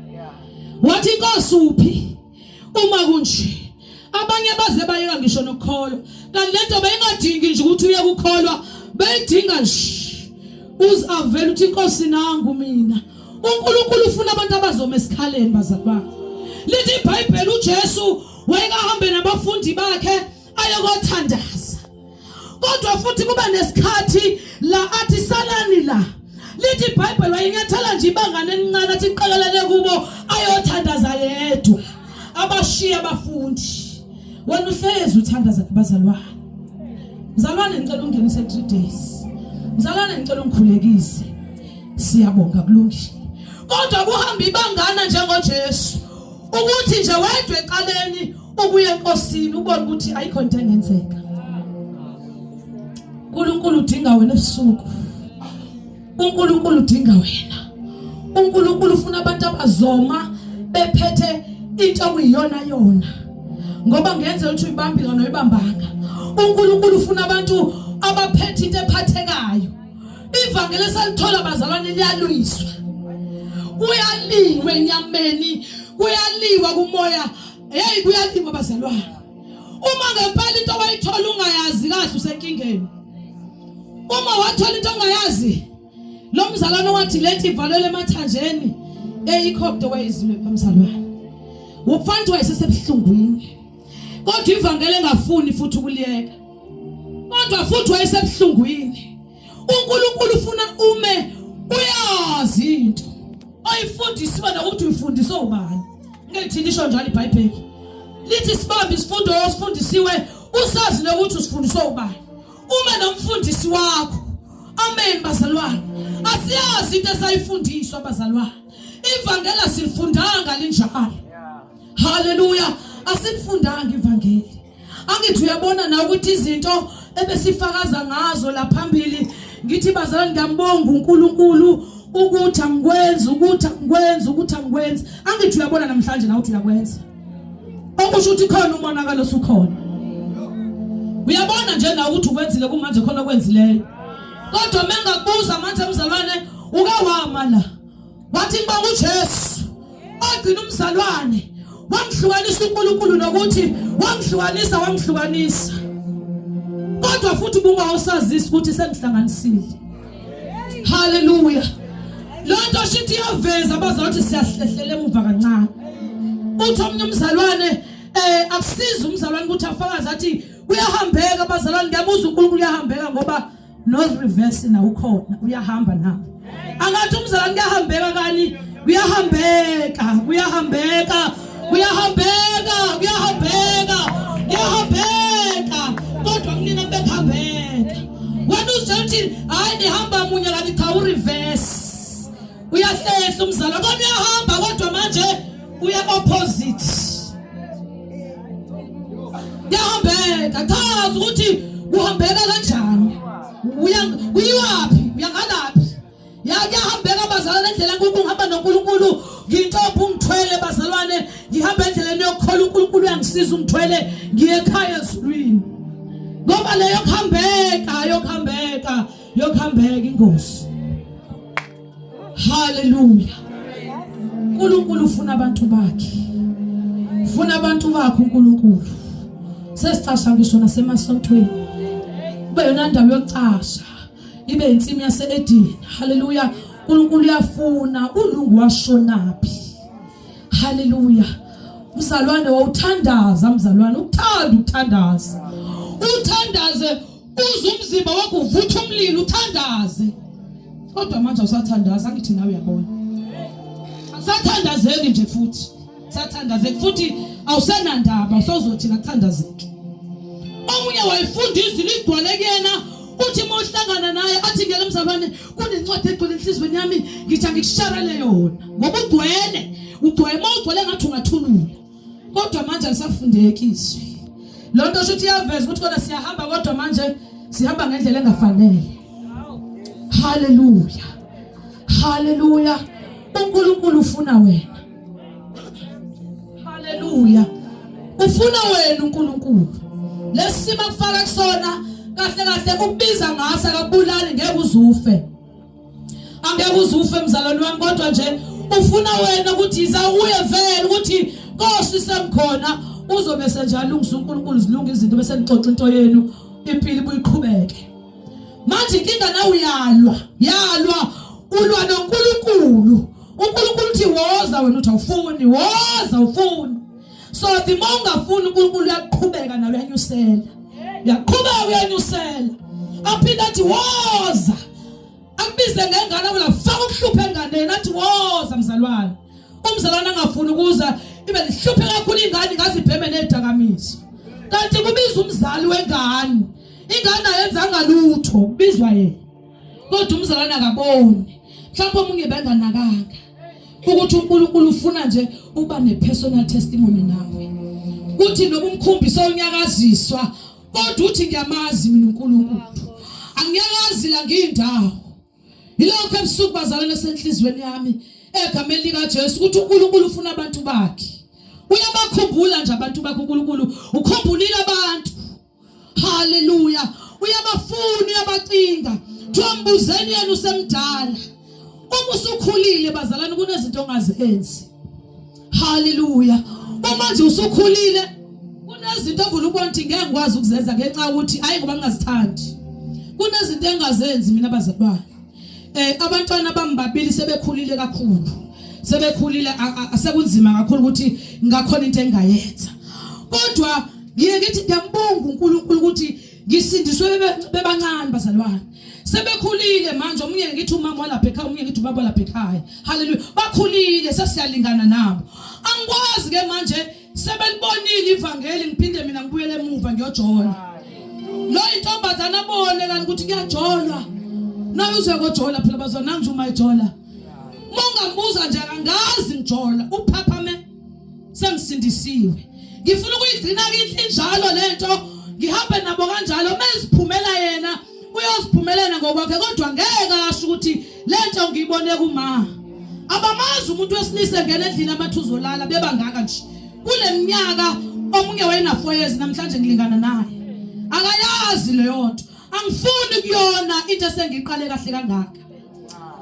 wathi inkosi uphi uma kunje abanye baze bayeka ngisho nokukholwa kanti lento bayingadingi nje ukuthi uye ukukholwa bayidinga nje uzavela uthi inkosi nangu mina uNkulunkulu ufuna abantu abazoma esikhaleni bazalwane lithi iBhayibheli uJesu wayekahambe nabafundi bakhe ayokothandaza kodwa futhi kuba nesikhathi la athi salani la lithi iBhayibheli wayinyathela nje ibangane elincane athi iqekelele kubo ayothandaza yedwa abashiya abafundi wena uhlezi uthandaza abazalwane mzalwane ngicela ungenise 3 days mzalwane ngicela ungikhulekise siyabonga kulungile kodwa kuhamba ibangana njengoJesu ukuthi nje wedwe eqaleni ubuye enkosini ubone ukuthi ayikho into engenzeka uNkulunkulu udinga wena ebusuku uNkulunkulu udinga wena uNkulunkulu ufuna abantu abazoma bephethe into okuyiyona yona ngoba ngenze ukuthi uyibambile noyibambanga uNkulunkulu ufuna abantu abaphethe into ephathekayo ivangeli esalithola bazalwane liyalwiswa kuyaliwe enyameni kuyaliwa kumoya hey kuyaliwa bazalwane uma ngempela into wayithola ungayazi kahle usenkingeni uma wathola into ongayazi lo mzalwane wathi lethi ivalele emathanjeni eyikhokde wayizile kamzalwane ufanele wayesesebuhlungwini kodwa ivangeli engafuni futhi ukuliyeka kodwa futhi wayesebuhlungwini uNkulunkulu ufuna ume uyazi into oyifundisiwe nokuthi uyifundiswe ubani ngeke lisho njalo iBhayibheli lithi sibambe isifundo osifundisiwe usazi nokuthi usifundiswe ubani uma nomfundisi wakho amen bazalwane asiyazi into esayifundiswa bazalwane ivangeli asilifundanga linjalo haleluya asilifundanga ivangeli angithi uyabona na ukuthi izinto ebesifakaza ngazo la phambili ngithi bazalwane ngiyambonga uNkulunkulu ukuthi angikwenza angithi uyabona namhlanje na ukuthi uyakwenza okusho ukuthi khona umonakalo osukhona uyabona nje na ukuthi ukwenzile kumanje khona okwenzileyo kodwa mengakubuza manje mzalwane ukawama la wathi ngibonga uJesu ogcina umzalwane wamhlukanisa uNkulunkulu nokuthi wamhlukanisa kodwa futhi bungawusazisi ukuthi sengihlanganisile haleluya lonto shithi yaveza abazawuthi siyahlehlela emuva kancane uthi omnye umzalwane akusiza umzalwane ukuthi afakaze athi uyahambeka abazalwane ngiyabuza uNkulunkulu uyahambeka ngoba no reverse na ukhona uyahamba nawe angathi umzalwane kuyahambeka kani kuyahambeka kodwa kunina bekuhambeka wena uzothi hayi nihamba munye kanti cha ureverse uyahlehla umzalwane kodwa uyahamba kodwa manje uya opposite yahambeka chaza ukuthi uhambeka kanjani uyiwaphi uyangalaphi yahambeka bazalwane endlela uNkulunkulu ngihamba noNkulunkulu ngintopha ungithwele bazalwane ngihamba endleleni yokukhola uNkulunkulu uyangisiza ungithwele ngiye ekhaya ezulwini ngoba leyo yokuhambeka ingozi Hallelujah. uNkulunkulu ufuna abantu bakhe. Ufuna abantu bakhe uNkulunkulu. Sesicasha ngisho nasemasontweni. Kube yona ndawo yokucasha. Ibe insimi yaseEdeni. Hallelujah. uNkulunkulu uyafuna ulungu washonaphi. Hallelujah. Mzalwane wawuthandaza mzalwane ukuthandaza. Uthandaze uze umzimba wakho uvutha umlilo uthandaze. Kodwa manje usathandaza ngithi nawe uyabona. Asathandazeki nje futhi. Sathandazeki futhi awusenandaba usozothi nakuthandazeki. Omunye wayifundisa ligcwele kuyena uthi mohlangana naye athi ngeke mzalwane kunencwadi egcwele enhlizweni yami ngithi ngikusharele yona ngoba ugcwele ngathi ungathulula. Kodwa manje alisafundeki izwi. Lonto shothi iyaveza ukuthi kona siyahamba kodwa manje sihamba ngendlela engafanele. Hallelujah. Hallelujah. uNkulunkulu ufuna wena. Hallelujah. Ufuna wena uNkulunkulu. Lesima kufaka kusona kahle kahle ukubiza ngaso akubulali ngeke uzufe. Angeke uzufe mzalwane wami kodwa nje ufuna wena ukuthi izawuye vele ukuthi Nkosi semkhona uzobe senjalo ungisa uNkulunkulu zilunga izinto bese nixoxa into yenu impilo buyiqhubeke. Manje inkinga nawe uyalwa ulwa noNkulunkulu. uNkulunkulu uthi woza wena uthi awufuni ufuni. So the more ungafuni uNkulunkulu uyaqhubeka nawe uyanyusela. Uyanyusela. Aphinda athi woza. Akubize ngengane wena faka ukuhlupha enganeni athi woza mzalwane. Umzalwane angafuni ukuza ibe lihluphe kakhulu ingane ngazibheme nedakamizwa. Kanti kubiza umzali wengane. Ingane ayenzanga lutho kubizwa yena. Kodwa umzalwane akaboni. Mhlawumbe omunye benganakanga. Ukuthi uNkulunkulu ufuna nje ukuba nepersonal testimony nawe. Uthi noma umkhumbisa unyakaziswa kodwa uthi ngiyamazi mina uNkulunkulu. Angiyakazi la ngiyindawo. Yilokho ebusuku bazalwane senhlizweni yami egameni lika Jesu ukuthi uNkulunkulu ufuna abantu bakhe. Uyabakhumbula nje abantu bakhe uNkulunkulu. Ukhumbulile abantu. Hallelujah. Uyabafuna uyabacinga. Thombuzeni yena usemdala. Uma usukhulile bazalwane kunezinto ongazenzi. Hallelujah. Uma nje usukhulile kunezinto ovula ubonthi ngeke ngikwazi ukuzenza ngenxa ukuthi hayi ngoba ngingazithandi. Kunezinto engazenzi mina bazalwane. Abantwana bambabili sebekhulile kakhulu. Sebekhulile asekunzima kakhulu ukuthi ngakhona into engayenza. Kodwa ngithi ngiyambonga uNkulunkulu ukuthi ngisindiswe bebancane bazalwane. Sebekhulile manje omunye ngithi umama walapha ekhaya omunye ngithi ubaba walapha ekhaya. Hallelujah. Bakhulile sesiyalingana nabo. Angikwazi ke manje sebelibonile ivangeli ngiphinde mina ngibuyele emuva ngiyojola. Lo intombazana abone kanti ukuthi kuyajolwa. Nawe uzokojola phela bazona nje uma ejola. Mongambuza nje angazi ngijola uphaphame sengisindisiwe. Ngifuna ukuyigcina kinhle njalo lento ngihambe nabo kanjalo meziphumela yena uyoziphumelela ngokwakhe kodwa ngeke asho ukuthi lento ngiyibone kuma. Abamazi umuntu wesilisa engena endlini amathuzo lala bebangaka nje. Kule minyaka omunye wayena 4 years namhlanje ngilingana naye. Akayazi leyo nto. Angifuni kuyona into esengiqale kahle kangaka.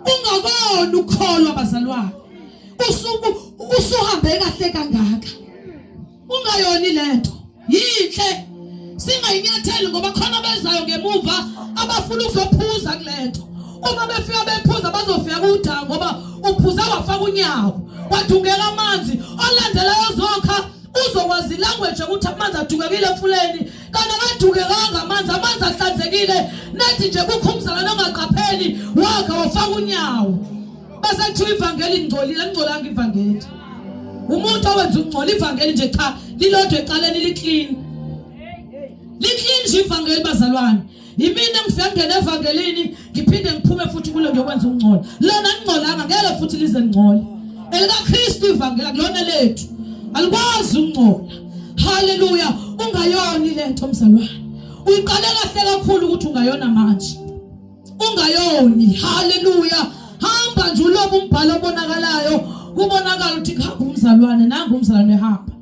Ungaboni ukholwa bazalwane. Usuhambe kahle kangaka. Ungayoni lento. Yinhle. Singayinyatheli ngoba khona bezayo ngemuva abafuna ukuzophuza kulento. Uma befika bephuza bazofika kuDa ngoba uphuza wafaka unyawo. Wadungeka amanzi olandelayo zokha uzokwazi language ukuthi amanzi adungekile emfuleni. Kana kadungekanga amanzi ahlanzekile nethi nje kukhumzana ongaqapheli wakha wafaka unyawo. Bese kuthiwa ivangeli ingcolile ngcolanga ivangeli. Umuntu owenza ungcola ivangeli nje cha lilodwa eqaleni liclean. Liclean nje ivangeli bazalwane. Yimina ngifike ngene evangelini ngiphinde ngiphume futhi kulo ngiyokwenza ungcola. Lona ngcolanga ngeke futhi lize ngcola. Elika Kristu ivangeli kulona lethu. Alikwazi ungcola. Hallelujah. Ungayoni lento mzalwane. Uyiqale kahle kakhulu ukuthi ungayona manje. Ungayoni. Hallelujah. Hamba nje ulobo umbhalo obonakalayo kubonakala ukuthi khamba umzalwane nangu umzalwane ehamba.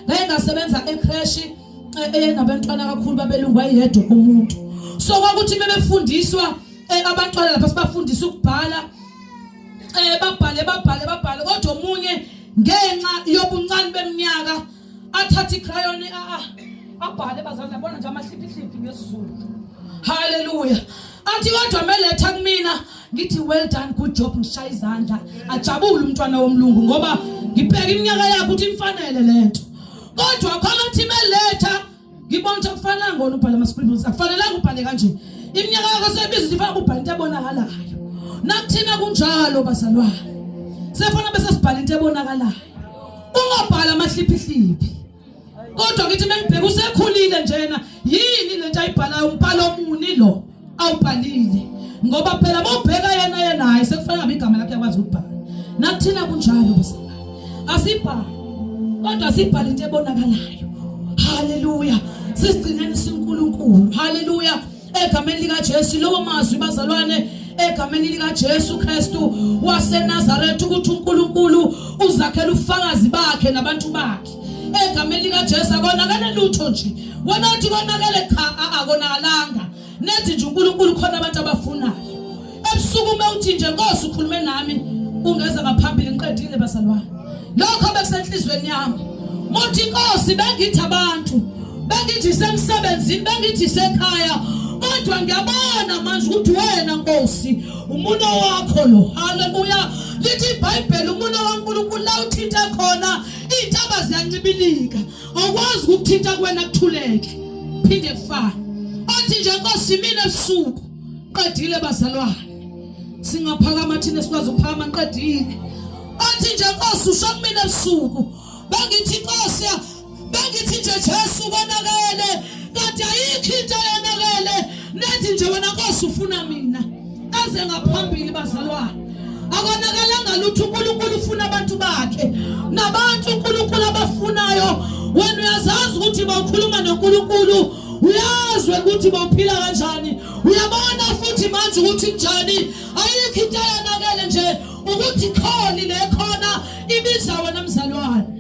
Ngeke ngasebenza ecrash nabantwana kakhulu babelungu ayedwa umuntu. So kwakuthi bebefundiswa abantwana lapha sibafundisa ukubhala babhale kodwa omunye ngenxa yobuncane beminyaka athatha iCrayon abhale bazalwane yabona nje amahliphi ngesizulu. Hallelujah. Athi kodwa meletha kumina ngithi well done, good job, ngishaya izandla ajabule umntwana womlungu ngoba ngibheka iminyaka yakhe uthi imfanele lento. Kodwa khona meletha ngibona ukuthi akufanele ngona ubhale ama scribbles, akufanelanga ubhale kanje. Iminyaka yakhe sebiza ukuthi ufake ubhale into ebonakalayo. Nakuthina kunjalo bazalwane. Sefona bese sibhala into ebonakalayo. Ungabhala amahliphi. Kodwa ngithi mengibheka usekhulile njena yini lento ayibhalayo umbhalo omuni lo awubhalile. Ngoba phela mawubheka yena hayi sekufanele ngabe igama lakhe yakwazi ukubhala. Nakuthina kunjalo bazalwane. Asibhala. Kodwa sibhala into ebonakalayo. Hallelujah. Sisigcineni siNkulunkulu. Hallelujah. Egameni lika Jesu lowo mazwi bazalwane egameni lika Jesu Kristu waseNazaretha ukuthi uNkulunkulu uzakhela ufakazi bakhe nabantu bakhe. Egameni lika Jesu akonakala lutho nje. Wena uthi konakele cha akonakalanga. Nethi nje uNkulunkulu khona abantu abafunayo. Ebusuku uthi nje Nkosi ukhulume nami ungeza ngaphambili ngiqedile bazalwane. Lokho bekusenhlizweni yami. Muthi Nkosi bengithi abantu bengithi semsebenzini bengithi sekhaya kodwa ngiyabona manje ukuthi wena Nkosi umuno wakho lo. Haleluya. Lithi iBhayibheli umuno kaNkulunkulu la uthinta khona izintaba ziyancibilika. Awukwazi ukuthinta kuwena kuthuleke. Phinde kufana. Athi nje Nkosi mina ebusuku qedile bazalwane. Singaphakama thina sikwazi ukuphakama qedile. Athi nje Nkosi usho kumina ebusuku. Bengithi Nkosi bengithi nje Jesu bonakele kanti ayikho into yonakele. Nethi nje wena Nkosi ufuna mina aze ngaphambili bazalwane. Akonakalanga lutho uNkulunkulu ufuna abantu bakhe nabantu uNkulunkulu abafunayo. Wena uyazazi ukuthi bawukhuluma noNkulunkulu, uyazwe ukuthi bawuphila kanjani, uyabona futhi manje ukuthi njani. Ayikho into yonakele nje ukuthi kholi le khona ibiza wena mzalwane.